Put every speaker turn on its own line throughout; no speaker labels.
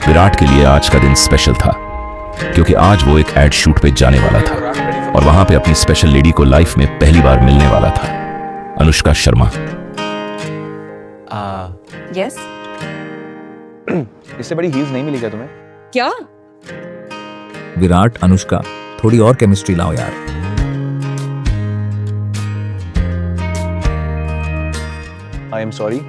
विराट के लिए आज का दिन स्पेशल था क्योंकि आज वो एक एड शूट पे जाने वाला था और वहां पे अपनी स्पेशल लेडी को लाइफ में पहली बार मिलने वाला था, अनुष्का शर्मा।
यस
इससे बड़ी हील्स नहीं मिली क्या तुम्हें?
क्या?
विराट, अनुष्का, थोड़ी और केमिस्ट्री लाओ यार।
I am sorry.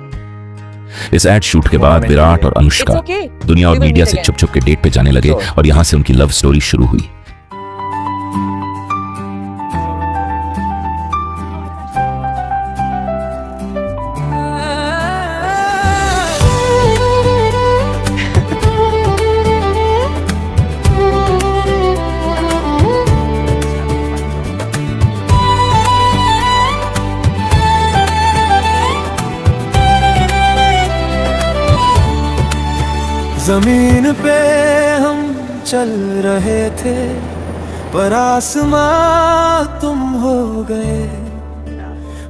इस एड शूट के बाद विराट और अनुष्का
It's okay.
दुनिया और
We will
मीडिया
meet
से
again.
छुप छुप के डेट पे जाने लगे और यहां से उनकी लव स्टोरी शुरू हुई।
जमीन पे हम चल रहे थे पर आसमां तुम हो गए,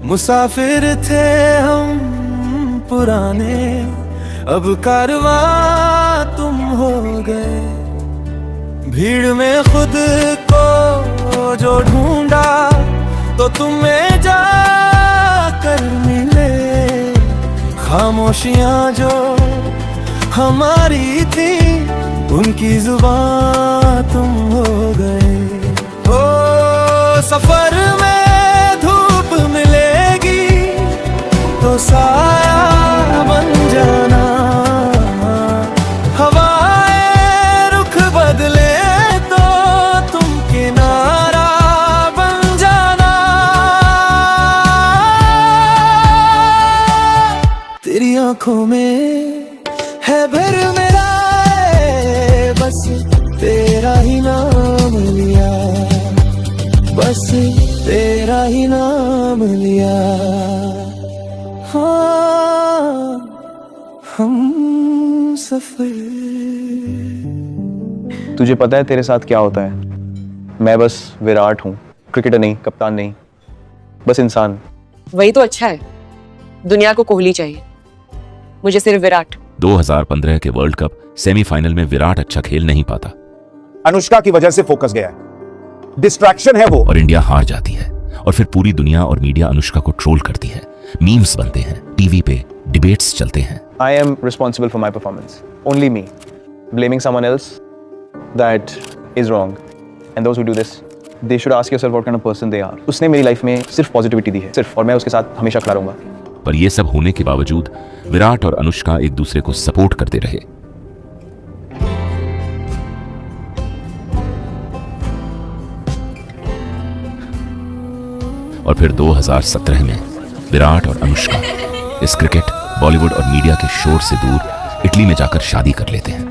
मुसाफिर थे हम पुराने अब कारवां तुम हो गए। भीड़ में खुद को जो ढूंढा तो तुम्हें जाकर मिले, खामोशियां जो हमारी थी उनकी जुबान तुम हो गए। ओ सफर में धूप मिलेगी तो साया बन जाना, हवाएं रुख बदले तो तुम किनारा बन जाना। तेरी आंखों में है भर मेरा, बस तेरा ही नाम लिया, बस तेरा ही नाम लिया। हाँ हम सफर।
तुझे पता है तेरे साथ क्या होता है? मैं बस विराट हूँ, क्रिकेटर नहीं, कप्तान नहीं, बस इंसान।
वही तो अच्छा है। दुनिया को कोहली चाहिए, मुझे सिर्फ विराट।
2015 के वर्ल्ड कप सेमीफाइनल में विराट अच्छा खेल नहीं पाता,
अनुष्का की वजह से फोकस गया है, डिस्ट्रैक्शन है वो,
और इंडिया हार जाती है और फिर पूरी दुनिया और मीडिया अनुष्का को ट्रोल करती है, मीम्स बनते हैं, टीवी पे डिबेट्स चलते हैं।
I am responsible for my performance. Only me. Blaming someone else, that is wrong. And those who do this, they should ask yourself what kind of person they are. उसने मेरी life में सिर्फ positivity दी है, सिर्फ, और मैं उसके साथ हमेशा खड़ा रहूंगा।
पर यह सब होने के बावजूद विराट और अनुष्का एक दूसरे को सपोर्ट करते रहे। और फिर 2017 में विराट और अनुष्का इस क्रिकेट, बॉलीवुड और मीडिया के शोर से दूर इटली में जाकर शादी कर लेते हैं।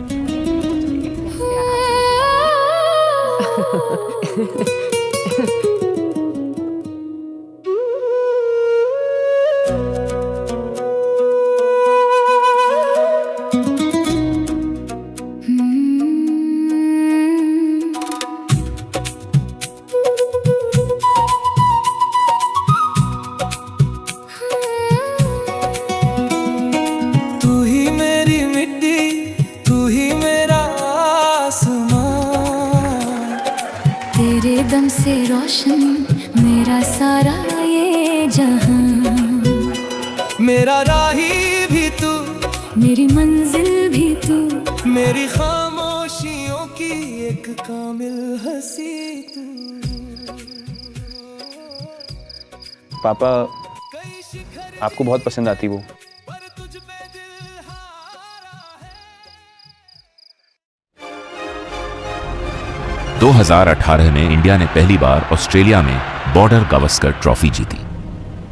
तेरे दम से रोशन मेरा सारा ये जहां,
मेरा राही भी तू,
मेरी मंजिल भी तू,
मेरी खामोशियों की एक कामिल हंसी तू।
पापा आपको बहुत पसंद आती वो।
2018 में इंडिया ने पहली बार ऑस्ट्रेलिया में बॉर्डर गावस्कर ट्रॉफी जीती।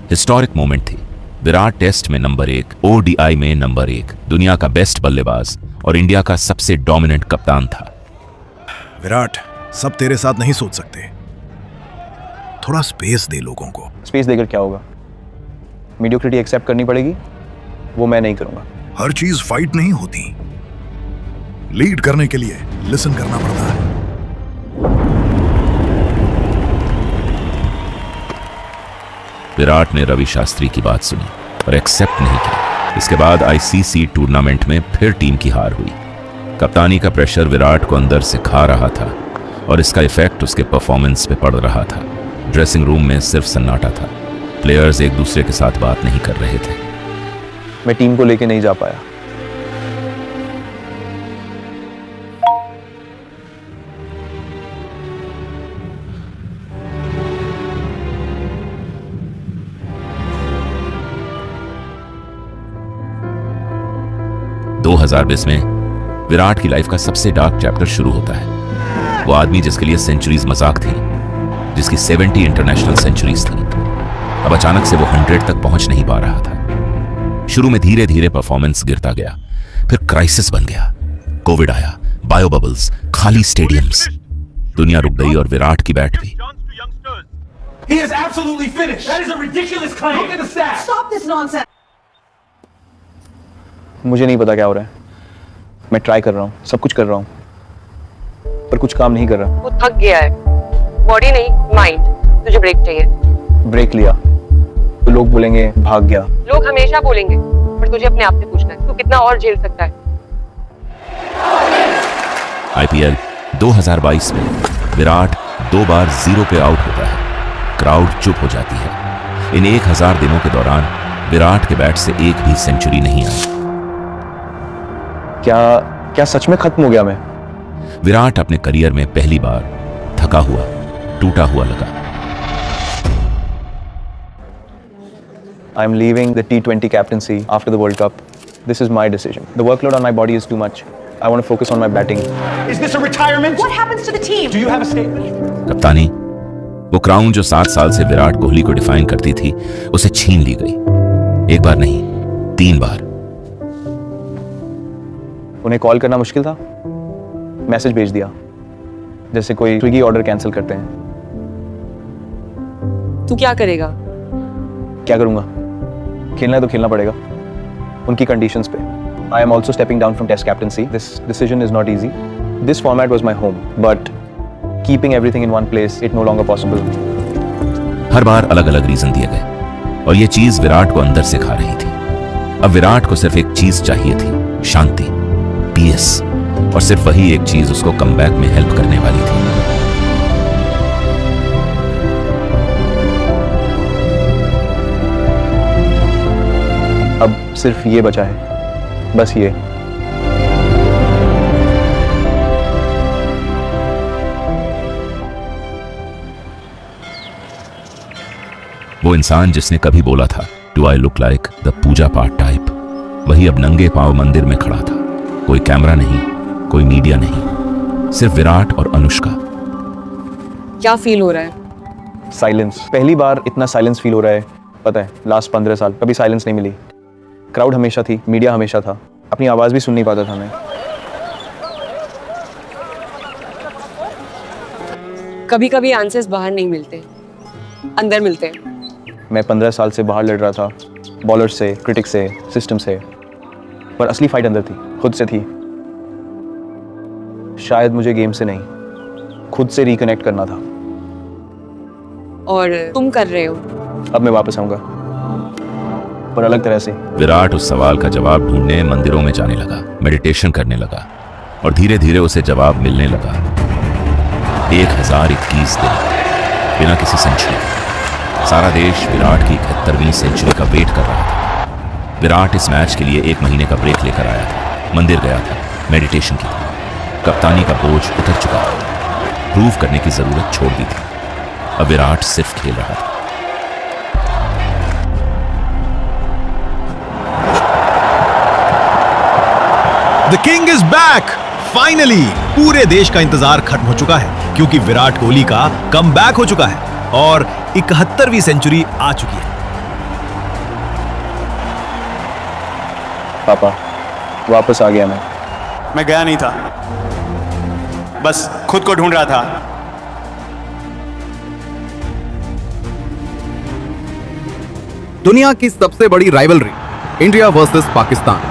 हिस्टोरिक मोमेंट थी। विराट टेस्ट में नंबर 1, ओडीआई में नंबर 1, दुनिया का बेस्ट बल्लेबाज और इंडिया का सबसे डोमिनेंट कप्तान था।
विराट, सब तेरे साथ नहीं सोच सकते, थोड़ा स्पेस दे लोगों को।
स्पेस देकर क्या होगा? मीडियोक्रिटी एक्सेप्ट करनी पड़ेगी, वो मैं नहीं करूंगा।
हर चीज फाइट नहीं होती, लीड करने के लिए लिसन करना पड़ता है।
विराट ने रवि शास्त्री की बात सुनी और एक्सेप्ट नहीं की। इसके बाद आईसीसी टूर्नामेंट में फिर टीम की हार हुई। कप्तानी का प्रेशर विराट को अंदर से खा रहा था और इसका इफेक्ट उसके परफॉर्मेंस पे पड़ रहा था। ड्रेसिंग रूम में सिर्फ सन्नाटा था। प्लेयर्स एक दूसरे के साथ बात नहीं कर रहे थे।
मैं टीम को लेके नहीं जा पाया।
दो 2020 में विराट की लाइफ का सबसे डार्क चैप्टर शुरू होता है। वो आदमी जिसके लिए सेंचुरीज मजाक थी, जिसकी 70 इंटरनेशनल सेंचुरीज थी, अब अचानक से वो 100 तक पहुंच नहीं पा रहा था। शुरू में धीरे धीरे परफॉर्मेंस गिरता गया, फिर क्राइसिस बन गया। कोविड आया, बायो बबल्स, खाली स्टेडियम्स, दुनिया रुक गई और विराट की बैट भी।
He is absolutely finished. That is a ridiculous claim. Look at the stats. Stop this nonsense.
मुझे नहीं पता क्या हो रहा है। मैं ट्राई कर रहा हूँ, सब कुछ कर रहा हूँ, पर कुछ काम नहीं कर रहा।
वो थक गया है, बॉडी नहीं माइंड। तुझे ब्रेक चाहिए।
ब्रेक लिया तो लोग बोलेंगे भाग गया।
लोग हमेशा बोलेंगे, पर तुझे अपने आप से पूछना है, तू कितना और झेल सकता है।
आईपीएल 2022 में विराट 2 बार 0 पे आउट होता है। क्राउड चुप हो जाती है। इन 1000 दिनों के दौरान विराट के बैट से एक भी सेंचुरी नहीं आई।
क्या सच में खत्म हो गया मैं?
विराट अपने करियर में पहली बार थका हुआ, टूटा हुआ लगा।
I am leaving the T20 captaincy after the World Cup. This is my decision. The workload on my body is too much. I want to focus on my batting.
Is this a retirement? What happens to the team? Do you have a statement?
कप्तानी, वो crown जो 7 साल से विराट कोहली को define करती थी, उसे छीन ली गई। एक बार नहीं, 3 बार।
उन्हें कॉल करना मुश्किल था, मैसेज भेज दिया, जैसे कोई स्विगी ऑर्डर कैंसिल करते हैं।
तू क्या करेगा?
क्या करूंगा? खेलना है तो खेलना पड़ेगा, उनकी कंडीशंस पे। I am also stepping down from Test captaincy. This decision is not easy. This format was my home, but keeping everything in one place, it no longer possible.
हर बार अलग अलग रीजन दिए गए और ये चीज विराट को अंदर से खा रही थी। अब विराट को सिर्फ एक चीज चाहिए थी, शांति, पीएस, और सिर्फ वही एक चीज उसको कमबैक में हेल्प करने वाली थी।
अब सिर्फ ये बचा है, बस ये।
वो इंसान जिसने कभी बोला था, do I look like the puja path type, वही अब नंगे पांव मंदिर में खड़ा था। कोई कैमरा नहीं, कोई मीडिया नहीं, सिर्फ विराट और अनुष्का।
क्या फील हो रहा है?
साइलेंस। पहली बार इतना साइलेंस फील हो रहा है, पता है, लास्ट 15 साल कभी साइलेंस नहीं मिली। क्राउड हमेशा थी, मीडिया हमेशा था, अपनी आवाज भी सुन नहीं पाता था मैं।
कभी कभी आंसर्स बाहर नहीं मिलते, अंदर मिलते हैं।
मैं 15 साल से बाहर लड़ रहा था, बॉलर से, क्रिटिक से, सिस्टम से, पर असली फाइट अंदर थी, खुद से थी। शायद मुझे गेम से नहीं, खुद से रिकनेक्ट करना था।
और तुम कर रहे हो।
अब मैं वापस आऊंगा, पर अलग तरह से।
विराट उस सवाल का जवाब ढूंढने मंदिरों में जाने लगा, मेडिटेशन करने लगा, और धीरे धीरे उसे जवाब मिलने लगा। 1021 दिन बिना किसी सेंचुरी। सारा देश विराट की 71वीं सेंचुरी का वेट कर रहा था। विराट इस मैच के लिए 1 महीने का ब्रेक लेकर आया था, मंदिर गया था, मेडिटेशन की थी, कप्तानी का बोझ उतर चुका था, प्रूव करने की जरूरत छोड़ दी थी। अब विराट सिर्फ खेल रहा था।
The king is back. Finally पूरे देश का इंतजार खत्म हो चुका है, क्योंकि विराट कोहली का कमबैक हो चुका है और 71वीं सेंचुरी आ चुकी है।
पापा, वापस आ गया
मैं गया नहीं था, बस खुद को ढूंढ रहा था।
दुनिया की सबसे बड़ी राइवलरी इंडिया वर्सेस पाकिस्तान,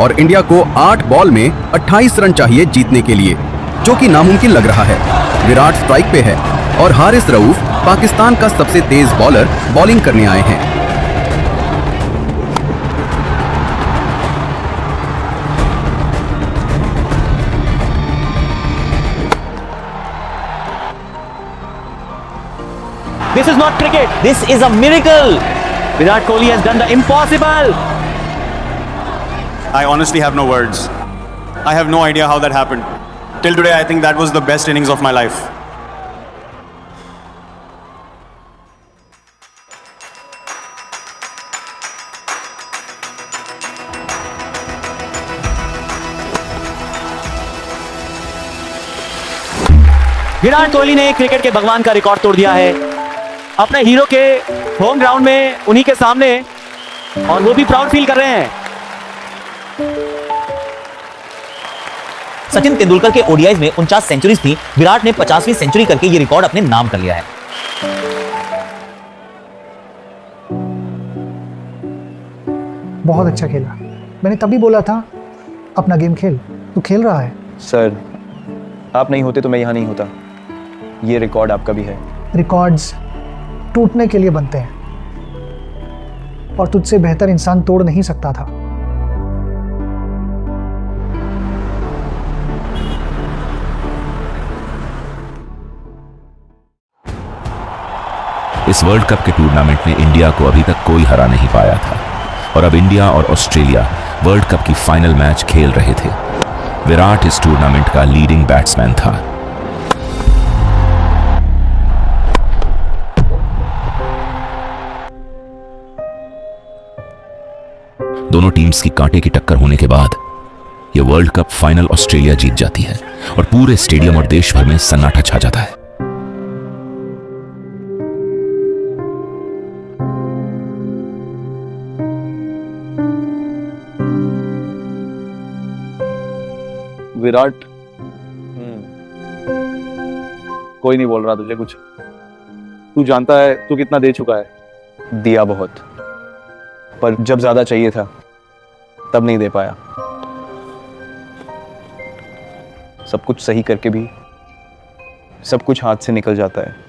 और इंडिया को 8 बॉल में 28 रन चाहिए जीतने के लिए, जो कि नामुमकिन लग रहा है। विराट स्ट्राइक पे है और हारिस रऊफ पाकिस्तान का सबसे तेज बॉलर बॉलिंग करने आए हैं।
This is not cricket. This is a miracle. Virat Kohli has done the impossible.
I honestly have no words. I have no idea how that happened. Till today, I think that was the best innings of my life.
Virat Kohli ने cricket के भगवान का record तोड़ दिया है अपने hero के home ground में, उन्हीं के सामने, और वो भी प्राउड फील कर रहे हैं।
सचिन तेंदुलकर के ओडीआईज में 49 सेंचुरीज थी। विराट ने 50वीं सेंचुरी करके ये रिकॉर्ड अपने नाम कर लिया है।
बहुत अच्छा खेला। मैंने तभी बोला था अपना गेम खेल। तू खेल रहा है।
सर, आप नहीं होते तो मैं यहाँ नहीं होता। ये रिकॉर्ड आपका भी है।
रिकॉर्ड्स टूटने के लिए बनते हैं और तुझसे बेहतर इंसान तोड़ नहीं सकता था।
इस वर्ल्ड कप के टूर्नामेंट में इंडिया को अभी तक कोई हरा नहीं पाया था और अब इंडिया और ऑस्ट्रेलिया वर्ल्ड कप की फाइनल मैच खेल रहे थे। विराट इस टूर्नामेंट का लीडिंग बैट्समैन था। दोनों टीम्स की कांटे की टक्कर होने के बाद यह वर्ल्ड कप फाइनल ऑस्ट्रेलिया जीत जाती है और पूरे स्टेडियम और देश भर में सन्नाटा छा जाता है।
विराट, कोई नहीं बोल रहा तुझे कुछ। तू जानता है तू कितना दे चुका है। दिया बहुत, पर जब ज्यादा चाहिए था तब नहीं दे पाया। सब कुछ सही करके भी सब कुछ हाथ से निकल जाता है।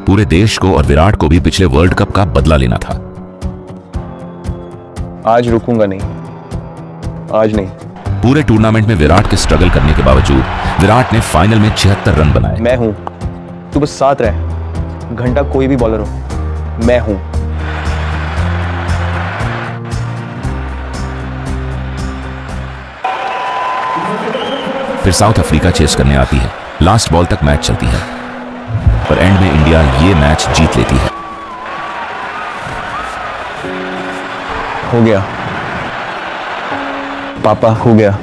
पूरे देश को और विराट को भी पिछले वर्ल्ड कप का बदला लेना था।
आज रुकूंगा नहीं, आज नहीं।
पूरे टूर्नामेंट में विराट के स्ट्रगल करने के बावजूद विराट ने फाइनल में 76 रन बनाए।
मैं हूं, तू बस साथ रह। घंटा कोई भी बॉलर हो, मैं हूं।
फिर साउथ अफ्रीका चेस करने आती है। लास्ट बॉल तक मैच चलती है, पर एंड में इंडिया ये मैच जीत लेती है।
हो गया पापा, हो गया।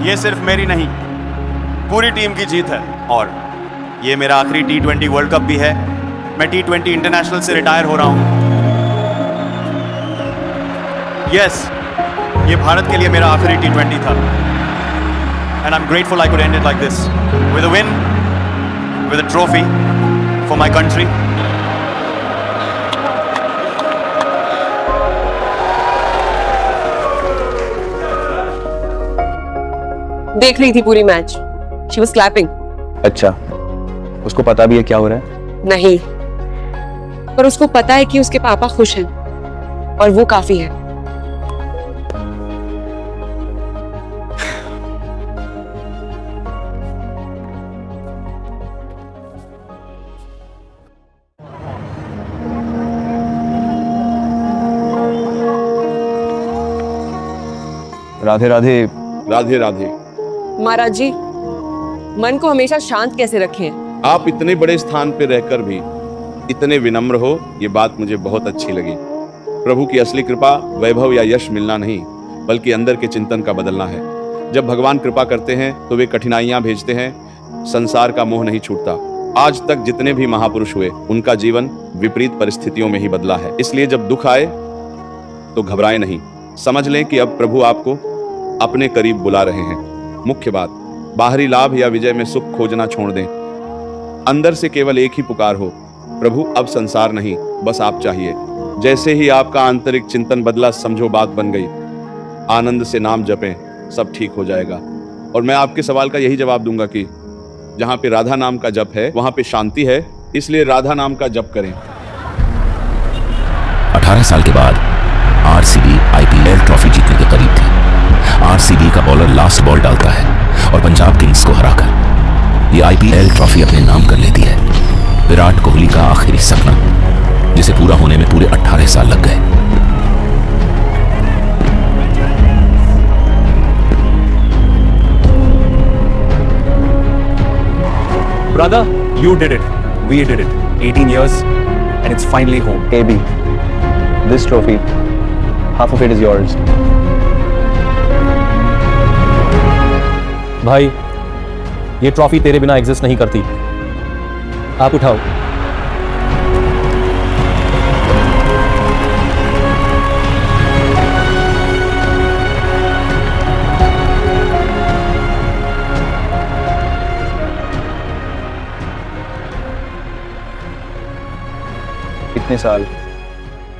ये सिर्फ मेरी नहीं, पूरी टीम की जीत है और ये मेरा आखिरी T20 वर्ल्ड कप भी है। मैं T20 इंटरनेशनल से रिटायर हो रहा हूं। यस, ये भारत के लिए मेरा आखिरी T20 था and I am grateful I could and it like this with a win, with a trophy for my country.
देख रही थी पूरी मैच। She was clapping.
अच्छा, उसको पता भी है क्या हो रहा है?
नहीं, पर उसको पता है कि उसके पापा खुश हैं और वो काफी है।
राधे राधे।
राधे राधे।
महाराज जी, मन को हमेशा शांत कैसे रखें?
आप इतने बड़े स्थान पर रहकर भी इतने विनम्र हो, ये बात मुझे बहुत अच्छी लगी। प्रभु की असली कृपा वैभव या यश मिलना नहीं, बल्कि अंदर के चिंतन का बदलना है। जब भगवान कृपा करते हैं तो वे कठिनाइयां भेजते हैं, संसार का मोह नहीं छूटता। आज तक जितने भी महापुरुष हुए, उनका जीवन विपरीत परिस्थितियों में ही बदला है। इसलिए जब दुख आए तो घबराएं नहीं। समझ लें कि अब प्रभु आपको अपने करीब बुला रहे हैं। मुख्य बात, बाहरी लाभ या विजय में सुख खोजना छोड़ दें। अंदर से केवल एक ही पुकार हो, प्रभु अब संसार नहीं, बस आप चाहिए। जैसे ही आपका आंतरिक चिंतन बदला, समझो बात बन गई। आनंद से नाम जपें, सब ठीक हो जाएगा। और मैं आपके सवाल का यही जवाब दूंगा कि जहां पे राधा नाम का जप है वहां पे शांति है, इसलिए राधा नाम का जप करें।
18 साल के बाद आरसीबी आईपीएल ट्रॉफी जीतने के करीब थी। आरसीबी का बॉलर लास्ट बॉल डालता है और पंजाब किंग्स को हराकर ये आईपीएल ट्रॉफी अपने नाम कर लेती है। विराट कोहली का आखिरी सपना, जिसे पूरा होने में पूरे 18 साल लग गए।
Brother, you did it. We did it. 18 years and it's finally home.
AB, this trophy, half of it is yours.
भाई, ये ट्रॉफी तेरे बिना एग्जिस्ट नहीं करती। आप उठाओ।
इतने साल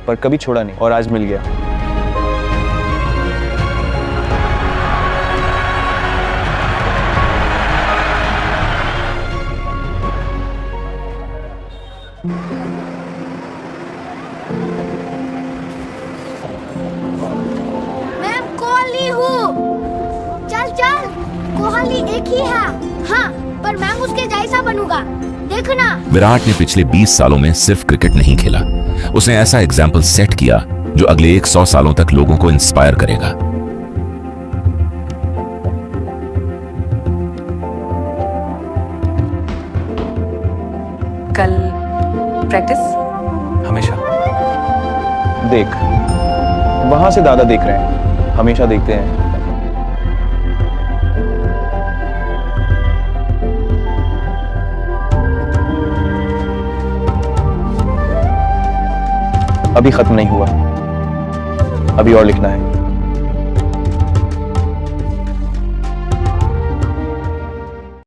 पर कभी छोड़ा नहीं और आज मिल गया।
मैं कोहली हूँ। चल चल, कोहली एक ही है। हाँ, पर मैं उसके जैसा बनूंगा, देखना।
विराट ने पिछले 20 सालों में सिर्फ क्रिकेट नहीं खेला, उसने ऐसा एग्जाम्पल सेट किया जो अगले 100 सालों तक लोगों को इंस्पायर करेगा।
कल प्रैक्टिस?
हमेशा।
देख, वहां से दादा देख रहे हैं, हमेशा देखते हैं। अभी खत्म नहीं हुआ, अभी और लिखना है।